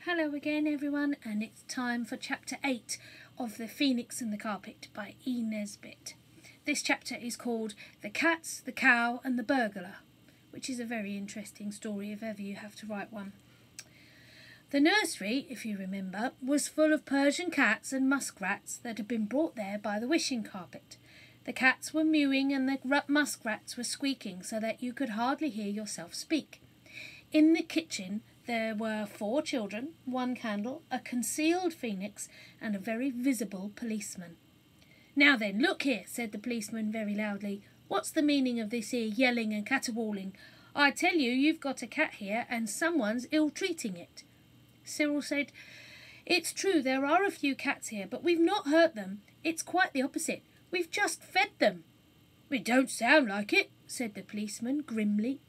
Hello again everyone, and it's time for chapter 8 of The Phoenix and the Carpet by E. Nesbitt. This chapter is called The Cats, the Cow and the Burglar, which is a very interesting story if ever you have to write one. The nursery, if you remember, was full of Persian cats and muskrats that had been brought there by the wishing carpet. The cats were mewing and the muskrats were squeaking so that you could hardly hear yourself speak. In the kitchen there were 4 children, 1 candle, a concealed phoenix, and a very visible policeman. "Now then, look here," said the policeman very loudly. "What's the meaning of this here yelling and caterwauling? I tell you, you've got a cat here, and someone's ill-treating it." Cyril said, "It's true, there are a few cats here, but we've not hurt them. It's quite the opposite. We've just fed them." "It don't sound like it," said the policeman grimly.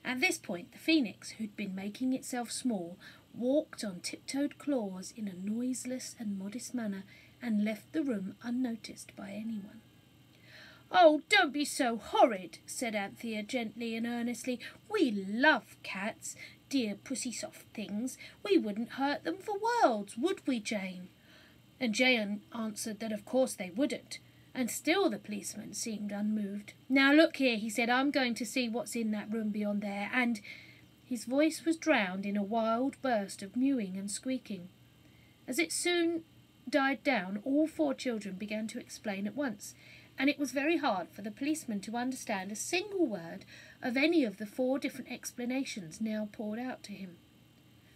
At this point the phoenix, who'd been making itself small, walked on tiptoed claws in a noiseless and modest manner and left the room unnoticed by anyone. "Oh, don't be so horrid," said Anthea gently and earnestly. "We love cats, dear pussy-soft things. We wouldn't hurt them for worlds, would we, Jane?" And Jane answered that of course they wouldn't. And still the policeman seemed unmoved. "Now look here," he said, "I'm going to see what's in that room beyond there," and his voice was drowned in a wild burst of mewing and squeaking. As it soon died down, all 4 children began to explain at once, and it was very hard for the policeman to understand a single word of any of the 4 different explanations now poured out to him.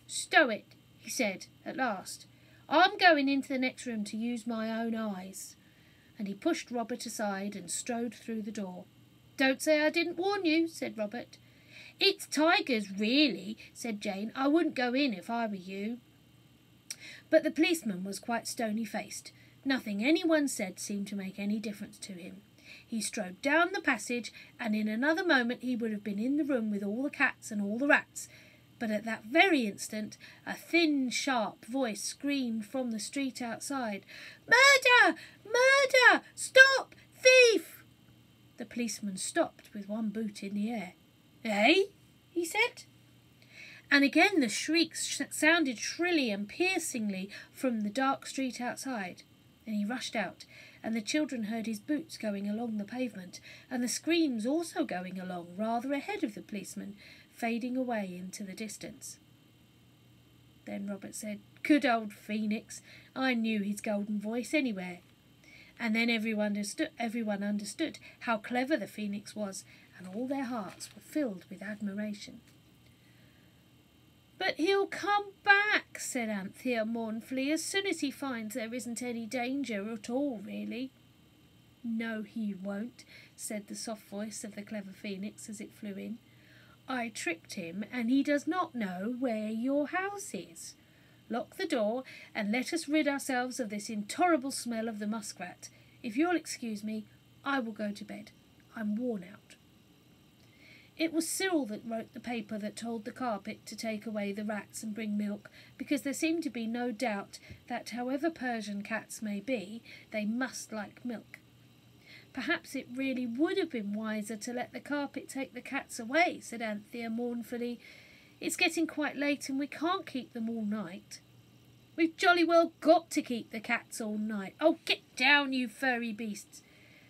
"Stow it," he said at last. "I'm going into the next room to use my own eyes." And he pushed Robert aside and strode through the door. "Don't say I didn't warn you," said Robert. "It's tigers, really," said Jane. "I wouldn't go in if I were you." But the policeman was quite stony-faced. Nothing anyone said seemed to make any difference to him. He strode down the passage, and in another moment he would have been in the room with all the cats and all the rats. But at that very instant a thin, sharp voice screamed from the street outside, "Murder! Murder! Stop! Thief!" The policeman stopped with one boot in the air. "Eh?" he said. And again the shrieks sounded shrilly and piercingly from the dark street outside. And he rushed out, and the children heard his boots going along the pavement, and the screams also going along, rather ahead of the policeman, fading away into the distance. Then Robert said, "Good old Phoenix! I knew his golden voice anywhere." And then everyone understood how clever the Phoenix was, and all their hearts were filled with admiration. "But he'll come back," said Anthea mournfully, "as soon as he finds there isn't any danger at all, really." "No, he won't," said the soft voice of the clever Phoenix as it flew in. "I tricked him, and he does not know where your house is. Lock the door, and let us rid ourselves of this intolerable smell of the muskrat. If you'll excuse me, I will go to bed. I'm worn out." It was Cyril that wrote the paper that told the carpet to take away the rats and bring milk, because there seemed to be no doubt that however Persian cats may be, they must like milk. "Perhaps it really would have been wiser to let the carpet take the cats away," said Anthea mournfully. "It's getting quite late and we can't keep them all night." "We've jolly well got to keep the cats all night." "Oh, get down, you furry beasts."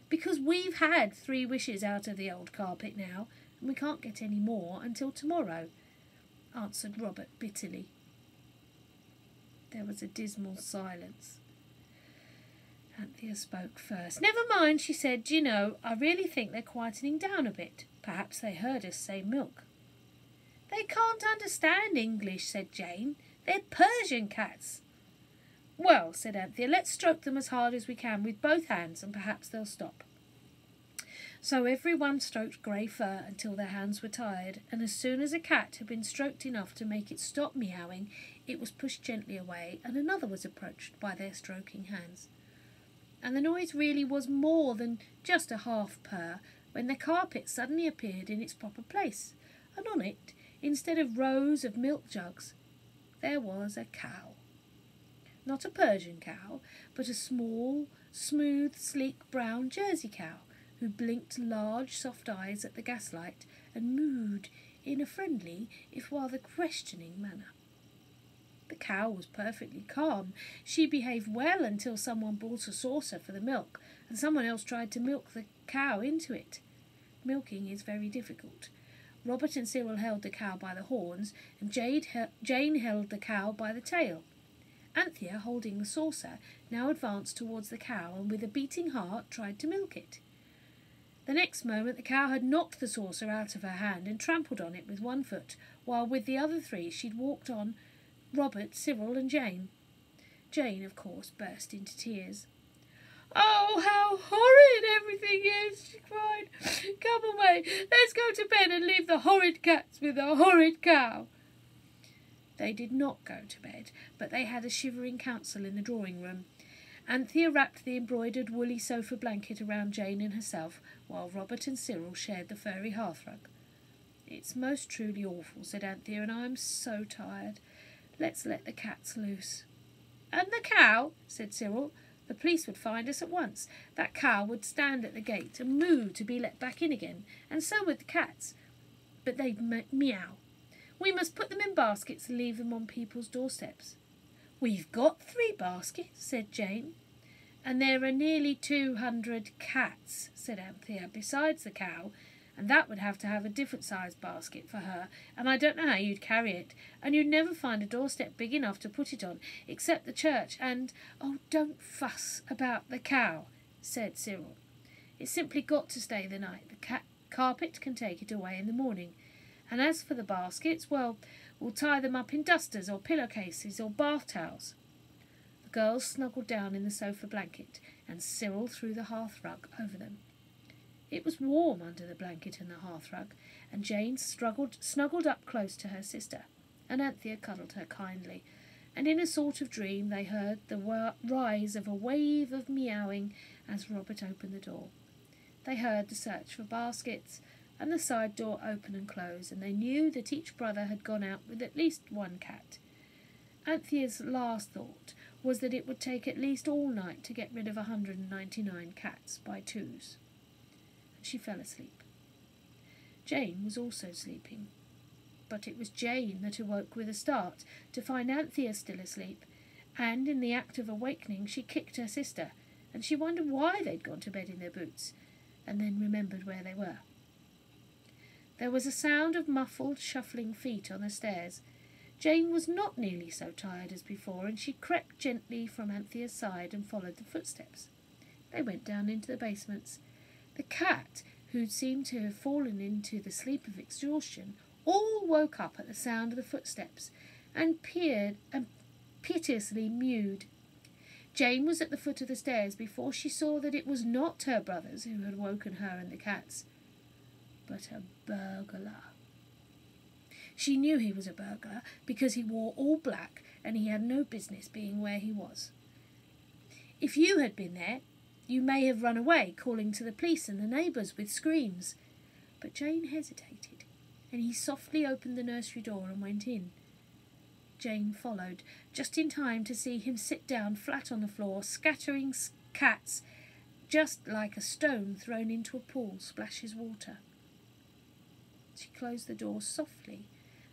"Because we've had 3 wishes out of the old carpet now, and we can't get any more until tomorrow," answered Robert bitterly. There was a dismal silence. Anthea spoke first. "Never mind," she said. "Do you know, I really think they're quietening down a bit. Perhaps they heard us say milk." "They can't understand English," said Jane. "They're Persian cats." "Well," said Anthea, "let's stroke them as hard as we can with both hands, and perhaps they'll stop." So everyone stroked grey fur until their hands were tired, and as soon as a cat had been stroked enough to make it stop meowing, it was pushed gently away, and another was approached by their stroking hands. And the noise really was more than just a half purr when the carpet suddenly appeared in its proper place, and on it, instead of rows of milk jugs, there was a cow. Not a Persian cow, but a small, smooth, sleek brown Jersey cow, who blinked large soft eyes at the gaslight and mooed in a friendly, if rather questioning manner. The cow was perfectly calm. She behaved well until someone brought a saucer for the milk, and someone else tried to milk the cow into it. Milking is very difficult. Robert and Cyril held the cow by the horns, and Jane held the cow by the tail. Anthea, holding the saucer, now advanced towards the cow and with a beating heart tried to milk it. The next moment the cow had knocked the saucer out of her hand and trampled on it with one foot, while with the other three she'd walked on Robert, Cyril and Jane. Jane, of course, burst into tears. "Oh, how horrid everything is!" she cried. "Come away, let's go to bed and leave the horrid cats with the horrid cow." They did not go to bed, but they had a shivering council in the drawing-room. Anthea wrapped the embroidered woolly sofa blanket around Jane and herself, while Robert and Cyril shared the furry hearthrug. "It's most truly awful," said Anthea, "and I am so tired. Let's let the cats loose." "And the cow?" said Cyril. "The police would find us at once. That cow would stand at the gate and moo to be let back in again, and so would the cats. But they'd meow. We must put them in baskets and leave them on people's doorsteps." "We've got 3 baskets," said Jane. "And there are nearly 200 cats," said Anthea, "besides the cow, and that would have to have a different sized basket for her, and I don't know how you'd carry it, and you'd never find a doorstep big enough to put it on, except the church, and—" "Oh, don't fuss about the cow," said Cyril. "It's simply got to stay the night. The carpet can take it away in the morning. And as for the baskets, well, we'll tie them up in dusters or pillowcases or bath towels." The girls snuggled down in the sofa blanket, and Cyril threw the hearthrug over them. It was warm under the blanket and the hearthrug, and Jane snuggled up close to her sister, and Anthea cuddled her kindly, and in a sort of dream they heard the rise of a wave of meowing as Robert opened the door. They heard the search for baskets, and the side door open and close, and they knew that each brother had gone out with at least one cat. Anthea's last thought was that it would take at least all night to get rid of 199 cats by twos. And she fell asleep. Jane was also sleeping, but it was Jane that awoke with a start to find Anthea still asleep, and in the act of awakening she kicked her sister, and she wondered why they'd gone to bed in their boots, and then remembered where they were. There was a sound of muffled, shuffling feet on the stairs. Jane was not nearly so tired as before, and she crept gently from Anthea's side and followed the footsteps. They went down into the basements. The cat, who seemed to have fallen into the sleep of exhaustion, all woke up at the sound of the footsteps and peered and piteously mewed. Jane was at the foot of the stairs before she saw that it was not her brothers who had woken her and the cats, but a burglar. She knew he was a burglar because he wore all black and he had no business being where he was. If you had been there, you may have run away, calling to the police and the neighbours with screams. But Jane hesitated, and he softly opened the nursery door and went in. Jane followed, just in time to see him sit down flat on the floor, scattering cats, just like a stone thrown into a pool splashes water. She closed the door softly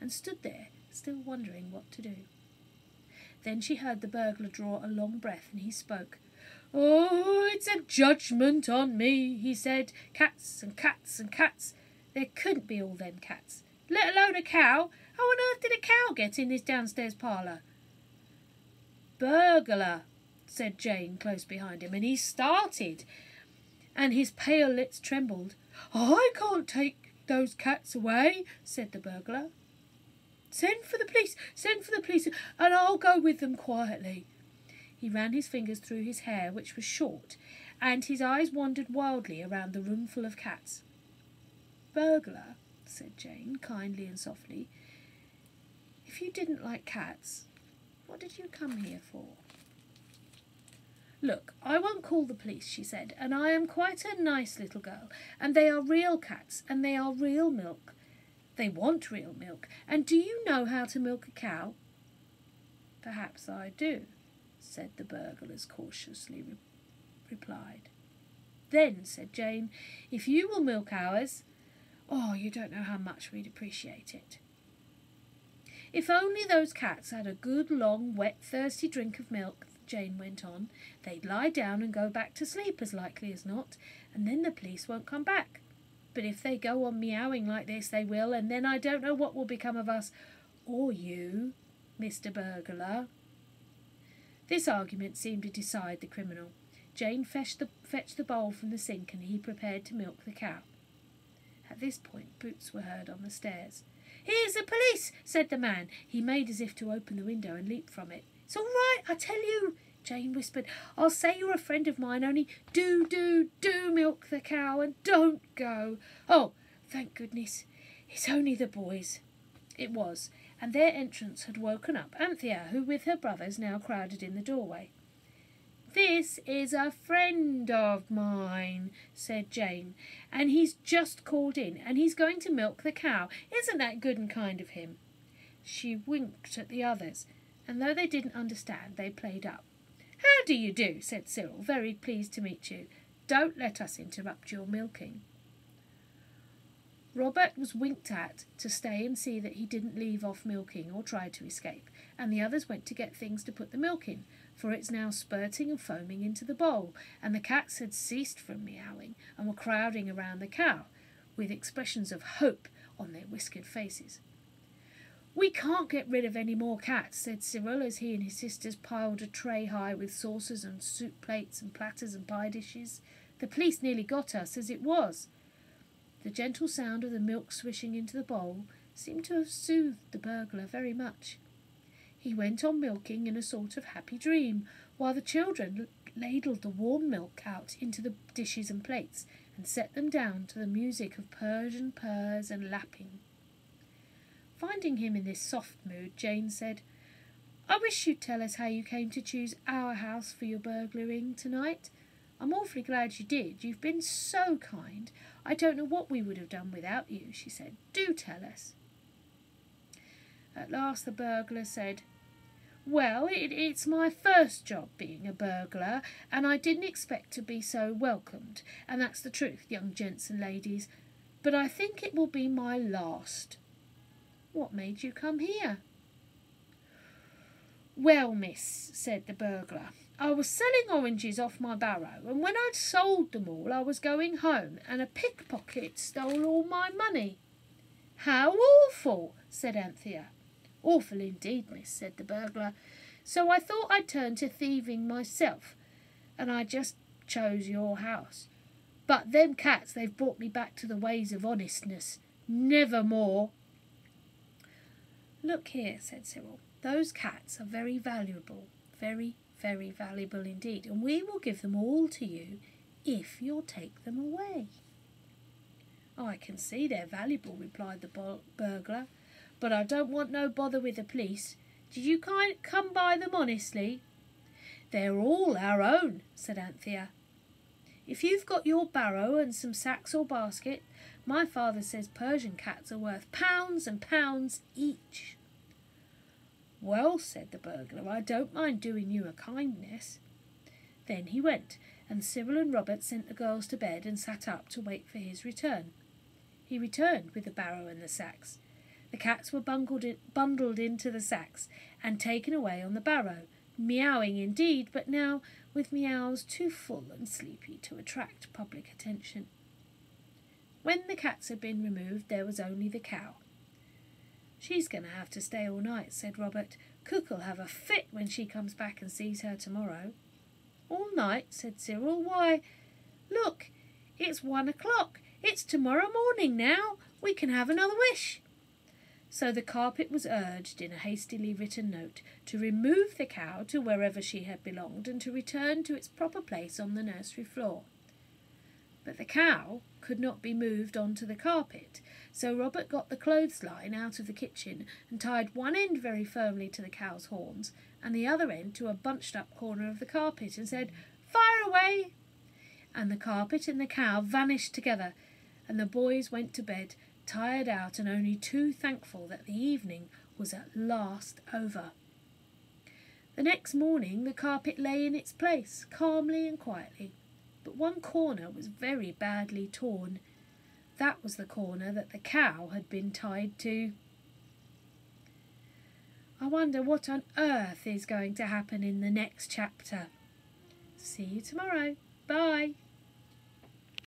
and stood there, still wondering what to do. Then she heard the burglar draw a long breath, and he spoke. "Oh, it's a judgment on me," he said. "Cats and cats and cats. There couldn't be all them cats, let alone a cow. How on earth did a cow get in this downstairs parlour?" "Burglar," said Jane close behind him, and he started, and his pale lips trembled. "I can't take those cats away," said the burglar. Send for the police, and I'll go with them quietly." He ran his fingers through his hair, which was short, and his eyes wandered wildly around the room full of cats. "Burglar," said Jane, kindly and softly, "if you didn't like cats, what did you come here for?" "Look, I won't call the police," she said, "and I am quite a nice little girl, and they are real cats, and they are real milk. They want real milk, and do you know how to milk a cow?" "Perhaps I do," said the burglars cautiously replied. "Then," said Jane, "if you will milk ours, oh, you don't know how much we'd appreciate it." If only those cats had a good, long, wet, thirsty drink of milk, Jane went on, they'd lie down and go back to sleep as likely as not, and then the police won't come back. But if they go on meowing like this, they will, and then I don't know what will become of us. Or you, Mr. Burglar. This argument seemed to decide the criminal. Jane fetched the bowl from the sink, and he prepared to milk the cow. At this point, boots were heard on the stairs. "Here's the police," said the man. He made as if to open the window and leaped from it. "It's all right, I tell you," Jane whispered. "I'll say you're a friend of mine, only do milk the cow and don't go. Oh, thank goodness, it's only the boys." It was, and their entrance had woken up Anthea, who with her brothers now crowded in the doorway. "This is a friend of mine," said Jane, "and he's just called in, and he's going to milk the cow. Isn't that good and kind of him?" She winked at the others, and though they didn't understand, they played up. "How do you do?" said Cyril, "very pleased to meet you. Don't let us interrupt your milking." Robert was winked at to stay and see that he didn't leave off milking or try to escape, and the others went to get things to put the milk in, for it's now spurting and foaming into the bowl, and the cats had ceased from meowing and were crowding around the cow, with expressions of hope on their whiskered faces. "We can't get rid of any more cats," said Cyril, as he and his sisters piled a tray high with saucers and soup plates and platters and pie dishes. "The police nearly got us as it was." The gentle sound of the milk swishing into the bowl seemed to have soothed the burglar very much. He went on milking in a sort of happy dream, while the children ladled the warm milk out into the dishes and plates and set them down to the music of Persian purrs and lapping. Finding him in this soft mood, Jane said, "I wish you'd tell us how you came to choose our house for your burglaring tonight. I'm awfully glad you did. You've been so kind. I don't know what we would have done without you," she said. "Do tell us." At last the burglar said, "Well, it's my first job being a burglar, and I didn't expect to be so welcomed, and that's the truth, young gents and ladies, but I think it will be my last." "What made you come here?" "Well, miss," said the burglar, "I was selling oranges off my barrow, and when I'd sold them all I was going home, and a pickpocket stole all my money." "How awful!" said Anthea. "Awful indeed, miss," said the burglar. "So I thought I'd turn to thieving myself, and I just chose your house. But them cats, they've brought me back to the ways of honestness. Never more." "Look here," said Cyril, "those cats are very valuable, very, very valuable indeed, and we will give them all to you if you'll take them away." "I can see they're valuable," replied the burglar, "but I don't want no bother with the police. Did you come by them honestly?" "They're all our own," said Anthea. "If you've got your barrow and some sacks or basket, my father says Persian cats are worth pounds and pounds each." "Well," said the burglar, "I don't mind doing you a kindness." Then he went, and Cyril and Robert sent the girls to bed and sat up to wait for his return. He returned with the barrow and the sacks. The cats were bundled into the sacks and taken away on the barrow, meowing indeed, but now with meows too full and sleepy to attract public attention. When the cats had been removed, there was only the cow. "She's going to have to stay all night," said Robert. "Cook'll have a fit when she comes back and sees her tomorrow." "All night?" said Cyril. "Why, look, it's 1 o'clock. It's tomorrow morning now. We can have another wish." So the carpet was urged, in a hastily written note, to remove the cow to wherever she had belonged and to return to its proper place on the nursery floor. But the cow could not be moved onto the carpet, so Robert got the clothesline out of the kitchen and tied one end very firmly to the cow's horns and the other end to a bunched-up corner of the carpet and said, "Fire away!" And the carpet and the cow vanished together, and the boys went to bed, tired out and only too thankful that the evening was at last over. The next morning the carpet lay in its place, calmly and quietly, but one corner was very badly torn. That was the corner that the cow had been tied to. I wonder what on earth is going to happen in the next chapter. See you tomorrow. Bye.